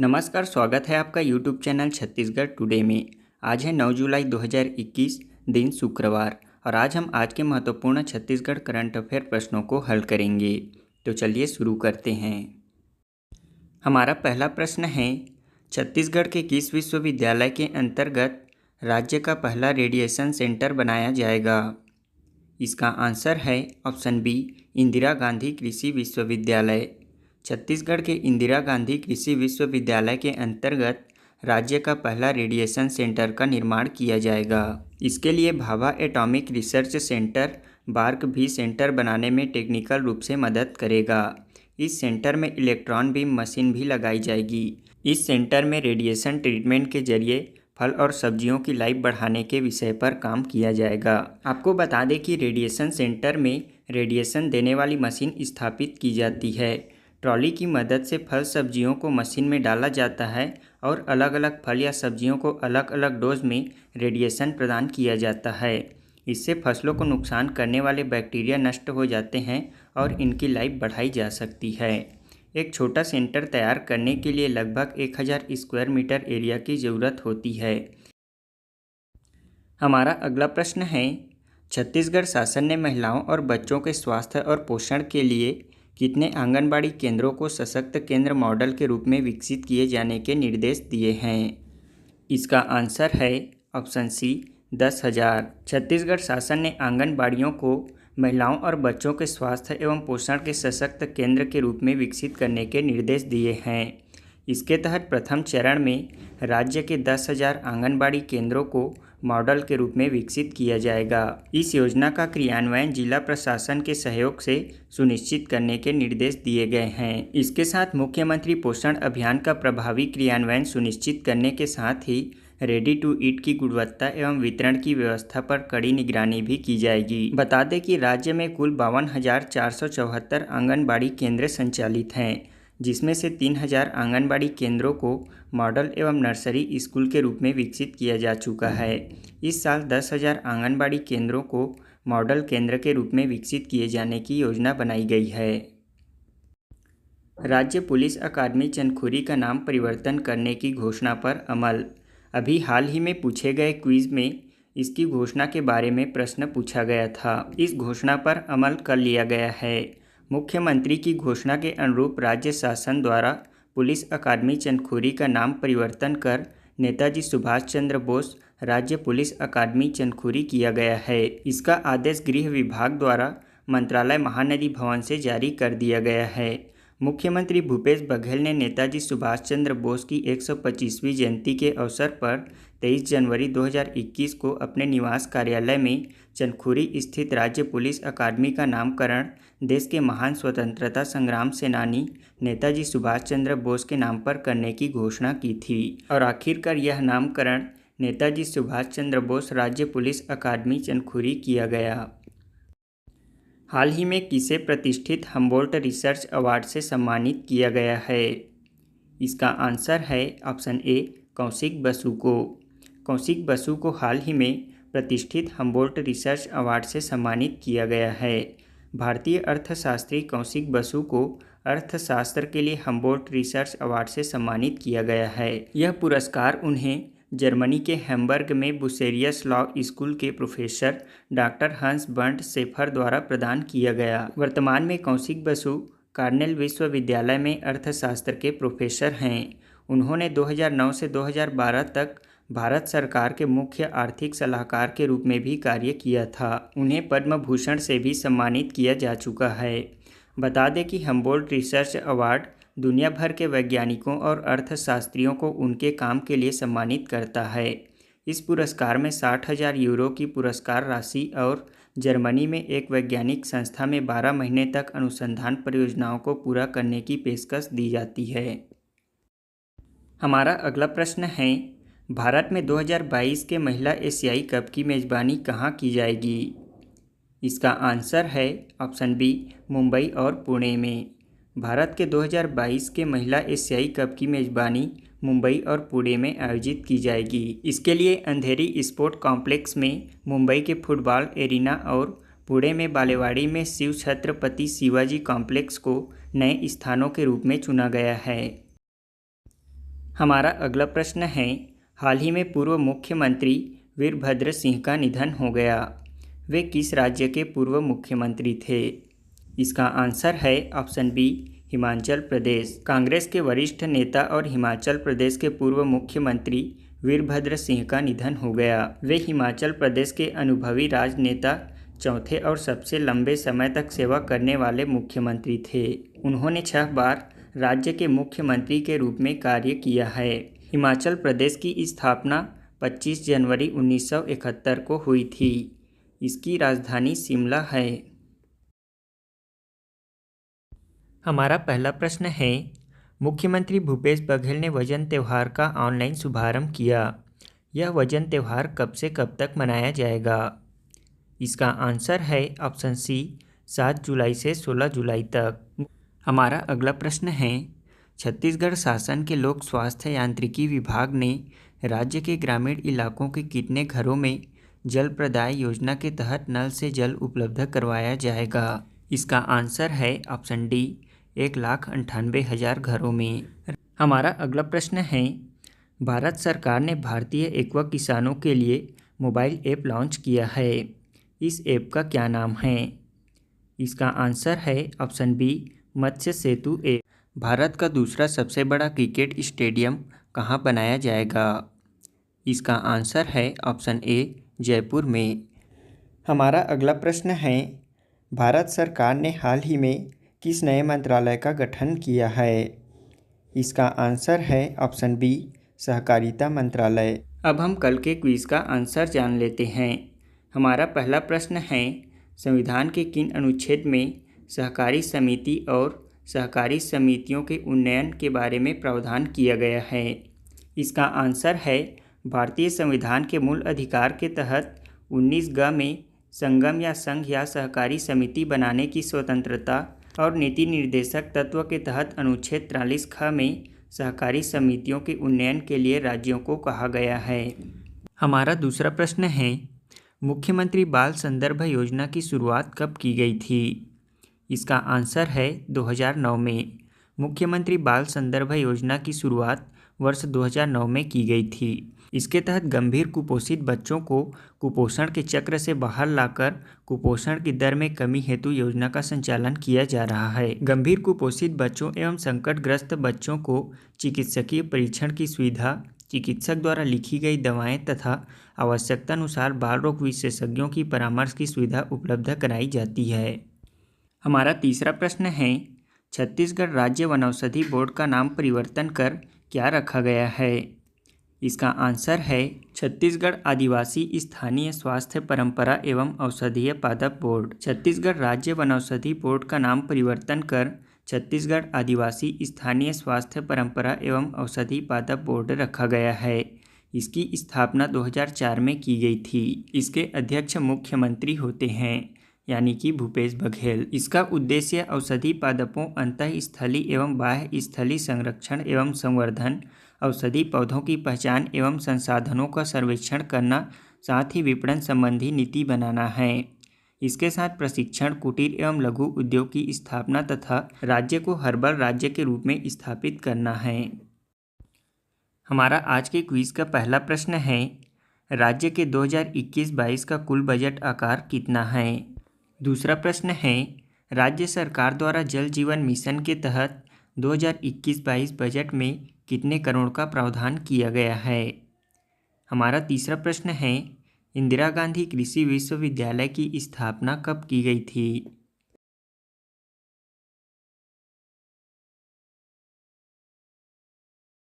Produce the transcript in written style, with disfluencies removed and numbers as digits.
नमस्कार, स्वागत है आपका यूट्यूब चैनल छत्तीसगढ़ टुडे में। आज है 9 जुलाई 2021, दिन शुक्रवार, और आज के महत्वपूर्ण छत्तीसगढ़ करंट अफेयर प्रश्नों को हल करेंगे। तो चलिए शुरू करते हैं। हमारा पहला प्रश्न है, छत्तीसगढ़ के किस विश्वविद्यालय के अंतर्गत राज्य का पहला रेडिएशन सेंटर बनाया जाएगा? इसका आंसर है ऑप्शन बी, इंदिरा गांधी कृषि विश्वविद्यालय। छत्तीसगढ़ के इंदिरा गांधी कृषि विश्वविद्यालय के अंतर्गत राज्य का पहला रेडिएशन सेंटर का निर्माण किया जाएगा। इसके लिए Bhabha atomic research centre bark भी सेंटर बनाने में टेक्निकल रूप से मदद करेगा। इस सेंटर में इलेक्ट्रॉन बीम मशीन भी लगाई जाएगी। इस सेंटर में रेडिएशन ट्रीटमेंट के जरिए फल और सब्जियों की लाइफ बढ़ाने के विषय पर काम किया जाएगा। आपको बता दें कि रेडिएशन सेंटर में रेडिएशन देने वाली मशीन स्थापित की जाती है। ट्रॉली की मदद से फल सब्जियों को मशीन में डाला जाता है और अलग अलग फल या सब्जियों को अलग अलग डोज में रेडिएशन प्रदान किया जाता है। इससे फसलों को नुकसान करने वाले बैक्टीरिया नष्ट हो जाते हैं और इनकी लाइफ बढ़ाई जा सकती है। एक छोटा सेंटर तैयार करने के लिए लगभग 1000 स्क्वायर मीटर एरिया की ज़रूरत होती है। हमारा अगला प्रश्न है, छत्तीसगढ़ शासन ने महिलाओं और बच्चों के स्वास्थ्य और पोषण के लिए कितने आंगनबाड़ी केंद्रों को सशक्त केंद्र मॉडल के रूप में विकसित किए जाने के निर्देश दिए हैं? इसका आंसर है ऑप्शन सी, 10,000। छत्तीसगढ़ शासन ने आंगनबाड़ियों को महिलाओं और बच्चों के स्वास्थ्य एवं पोषण के सशक्त केंद्र के रूप में विकसित करने के निर्देश दिए हैं। इसके तहत प्रथम चरण में राज्य के 10,000 आंगनबाड़ी केंद्रों को मॉडल के रूप में विकसित किया जाएगा। इस योजना का क्रियान्वयन जिला प्रशासन के सहयोग से सुनिश्चित करने के निर्देश दिए गए हैं। इसके साथ मुख्यमंत्री पोषण अभियान का प्रभावी क्रियान्वयन सुनिश्चित करने के साथ ही रेडी टू ईट की गुणवत्ता एवं वितरण की व्यवस्था पर कड़ी निगरानी भी की जाएगी। बता दें कि राज्य में कुल 52,474 आंगनबाड़ी केंद्र संचालित हैं, जिसमें से 3,000 आंगनबाड़ी केंद्रों को मॉडल एवं नर्सरी स्कूल के रूप में विकसित किया जा चुका है। इस साल 10,000 आंगनबाड़ी केंद्रों को मॉडल केंद्र के रूप में विकसित किए जाने की योजना बनाई गई है। राज्य पुलिस अकादमी चंदखुरी का नाम परिवर्तन करने की घोषणा पर अमल। अभी हाल ही में पूछे गए क्विज में इसकी घोषणा के बारे में प्रश्न पूछा गया था। इस घोषणा पर अमल कर लिया गया है। मुख्यमंत्री की घोषणा के अनुरूप राज्य शासन द्वारा पुलिस अकादमी चंदखुरी का नाम परिवर्तन कर नेताजी सुभाष चंद्र बोस राज्य पुलिस अकादमी चंदखुरी किया गया है। इसका आदेश गृह विभाग द्वारा मंत्रालय महानदी भवन से जारी कर दिया गया है। मुख्यमंत्री भूपेश बघेल ने नेताजी सुभाष चंद्र बोस की 125वीं जयंती के अवसर पर 23 जनवरी 2021 को अपने निवास कार्यालय में चंदखुरी स्थित राज्य पुलिस अकादमी का नामकरण देश के महान स्वतंत्रता संग्राम सेनानी नेताजी सुभाष चंद्र बोस के नाम पर करने की घोषणा की थी, और आखिरकार यह नामकरण नेताजी सुभाष चंद्र बोस राज्य पुलिस अकादमी चंदखुरी किया गया। हाल ही में किसे प्रतिष्ठित हम्बोल्ट रिसर्च अवार्ड से सम्मानित किया गया है? इसका आंसर है ऑप्शन ए, कौशिक बसु को। कौशिक बसु को हाल ही में प्रतिष्ठित हम्बोल्ट रिसर्च अवार्ड से सम्मानित किया गया है। भारतीय अर्थशास्त्री कौशिक बसु को अर्थशास्त्र के लिए हम्बोल्ट रिसर्च अवार्ड से सम्मानित किया गया है। यह पुरस्कार उन्हें जर्मनी के हैम्बर्ग में बुसेरियस लॉ स्कूल के प्रोफेसर डॉक्टर हंस बर्ट शेफर द्वारा प्रदान किया गया। वर्तमान में कौशिक बसु कार्नेल विश्वविद्यालय में अर्थशास्त्र के प्रोफेसर हैं। उन्होंने 2009 से 2012 तक भारत सरकार के मुख्य आर्थिक सलाहकार के रूप में भी कार्य किया था। उन्हें पद्म भूषण से भी सम्मानित किया जा चुका है। बता दें कि हम्बोल्ट रिसर्च अवार्ड दुनिया भर के वैज्ञानिकों और अर्थशास्त्रियों को उनके काम के लिए सम्मानित करता है। इस पुरस्कार में 60,000 यूरो की पुरस्कार राशि और जर्मनी में एक वैज्ञानिक संस्था में 12 महीने तक अनुसंधान परियोजनाओं को पूरा करने की पेशकश दी जाती है। हमारा अगला प्रश्न है, भारत में 2022 के महिला एशियाई कप की मेज़बानी कहाँ की जाएगी? इसका आंसर है ऑप्शन बी, मुंबई और पुणे में। भारत के 2022 के महिला एशियाई कप की मेज़बानी मुंबई और पुणे में आयोजित की जाएगी। इसके लिए अंधेरी स्पोर्ट कॉम्प्लेक्स में मुंबई के फुटबॉल एरिना और पुणे में बालेवाड़ी में शिव छत्रपति शिवाजी कॉम्प्लेक्स को नए स्थानों के रूप में चुना गया है। हमारा अगला प्रश्न है, हाल ही में पूर्व मुख्यमंत्री वीरभद्र सिंह का निधन हो गया। वे किस राज्य के पूर्व मुख्यमंत्री थे? इसका आंसर है ऑप्शन बी, हिमाचल प्रदेश। कांग्रेस के वरिष्ठ नेता और हिमाचल प्रदेश के पूर्व मुख्यमंत्री वीरभद्र सिंह का निधन हो गया। वे हिमाचल प्रदेश के अनुभवी राजनेता, चौथे और सबसे लंबे समय तक सेवा करने वाले मुख्यमंत्री थे। उन्होंने 6 बार राज्य के मुख्यमंत्री के रूप में कार्य किया है। हिमाचल प्रदेश की स्थापना 25 जनवरी 1971 को हुई थी। इसकी राजधानी शिमला है। हमारा पहला प्रश्न है, मुख्यमंत्री भूपेश बघेल ने वजन त्यौहार का ऑनलाइन शुभारंभ किया। यह वजन त्यौहार कब से कब तक मनाया जाएगा? इसका आंसर है ऑप्शन सी, 7 जुलाई से 16 जुलाई तक। हमारा अगला प्रश्न है, छत्तीसगढ़ शासन के लोक स्वास्थ्य यांत्रिकी विभाग ने राज्य के ग्रामीण इलाकों के कितने घरों में जल प्रदाय योजना के तहत नल से जल उपलब्ध करवाया जाएगा? इसका आंसर है ऑप्शन डी, 1,98,000 घरों में। हमारा अगला प्रश्न है, भारत सरकार ने भारतीय एक्वा किसानों के लिए मोबाइल ऐप लॉन्च किया है। इस ऐप का क्या नाम है? इसका आंसर है ऑप्शन बी, मत्स्य सेतु ऐप। भारत का दूसरा सबसे बड़ा क्रिकेट स्टेडियम कहाँ बनाया जाएगा? इसका आंसर है ऑप्शन ए, जयपुर में। हमारा अगला प्रश्न है, भारत सरकार ने हाल ही में किस नए मंत्रालय का गठन किया है? इसका आंसर है ऑप्शन बी, सहकारिता मंत्रालय। अब हम कल के क्विज का आंसर जान लेते हैं। हमारा पहला प्रश्न है, संविधान के किन अनुच्छेद में सहकारी समिति और सहकारी समितियों के उन्नयन के बारे में प्रावधान किया गया है? इसका आंसर है, भारतीय संविधान के मूल अधिकार के तहत 19 में संगम या संघ या सहकारी समिति बनाने की स्वतंत्रता और नीति निर्देशक तत्व के तहत अनुच्छेद 43 में सहकारी समितियों के उन्नयन के लिए राज्यों को कहा गया है। हमारा दूसरा प्रश्न है, मुख्यमंत्री बाल संदर्भ योजना की शुरुआत कब की गई थी? इसका आंसर है 2009 में। मुख्यमंत्री बाल संदर्भ योजना की शुरुआत वर्ष 2009 में की गई थी। इसके तहत गंभीर कुपोषित बच्चों को कुपोषण के चक्र से बाहर लाकर कुपोषण की दर में कमी हेतु योजना का संचालन किया जा रहा है। गंभीर कुपोषित बच्चों एवं संकटग्रस्त बच्चों को चिकित्सकीय परीक्षण की सुविधा, चिकित्सक द्वारा लिखी गई दवाएं तथा आवश्यकतानुसार बाल रोग विशेषज्ञों की परामर्श की सुविधा उपलब्ध कराई जाती है। हमारा तीसरा प्रश्न है, छत्तीसगढ़ राज्य वनौषधि बोर्ड का नाम परिवर्तन कर क्या रखा गया है? इसका आंसर है, छत्तीसगढ़ आदिवासी स्थानीय स्वास्थ्य परंपरा एवं औषधीय पादप बोर्ड। छत्तीसगढ़ राज्य वनौषधि बोर्ड का नाम परिवर्तन कर छत्तीसगढ़ आदिवासी स्थानीय स्वास्थ्य परंपरा एवं औषधि पादप बोर्ड रखा गया है। इसकी स्थापना 2004 में की गई थी। इसके अध्यक्ष मुख्यमंत्री होते हैं, यानी कि भूपेश बघेल। इसका उद्देश्य औषधि पादपों अंतःस्थली एवं बाह्य स्थली संरक्षण एवं संवर्धन, औषधि पौधों की पहचान एवं संसाधनों का सर्वेक्षण करना, साथ ही विपणन संबंधी नीति बनाना है। इसके साथ प्रशिक्षण, कुटीर एवं लघु उद्योग की स्थापना तथा राज्य को हर्बल राज्य के रूप में स्थापित करना है। हमारा आज के क्विज का पहला प्रश्न है, राज्य के 2021-22 का कुल बजट आकार कितना है? दूसरा प्रश्न है, राज्य सरकार द्वारा जल जीवन मिशन के तहत 2021-22 बजट में कितने करोड़ का प्रावधान किया गया है? हमारा तीसरा प्रश्न है, इंदिरा गांधी कृषि विश्वविद्यालय की स्थापना कब की गई थी?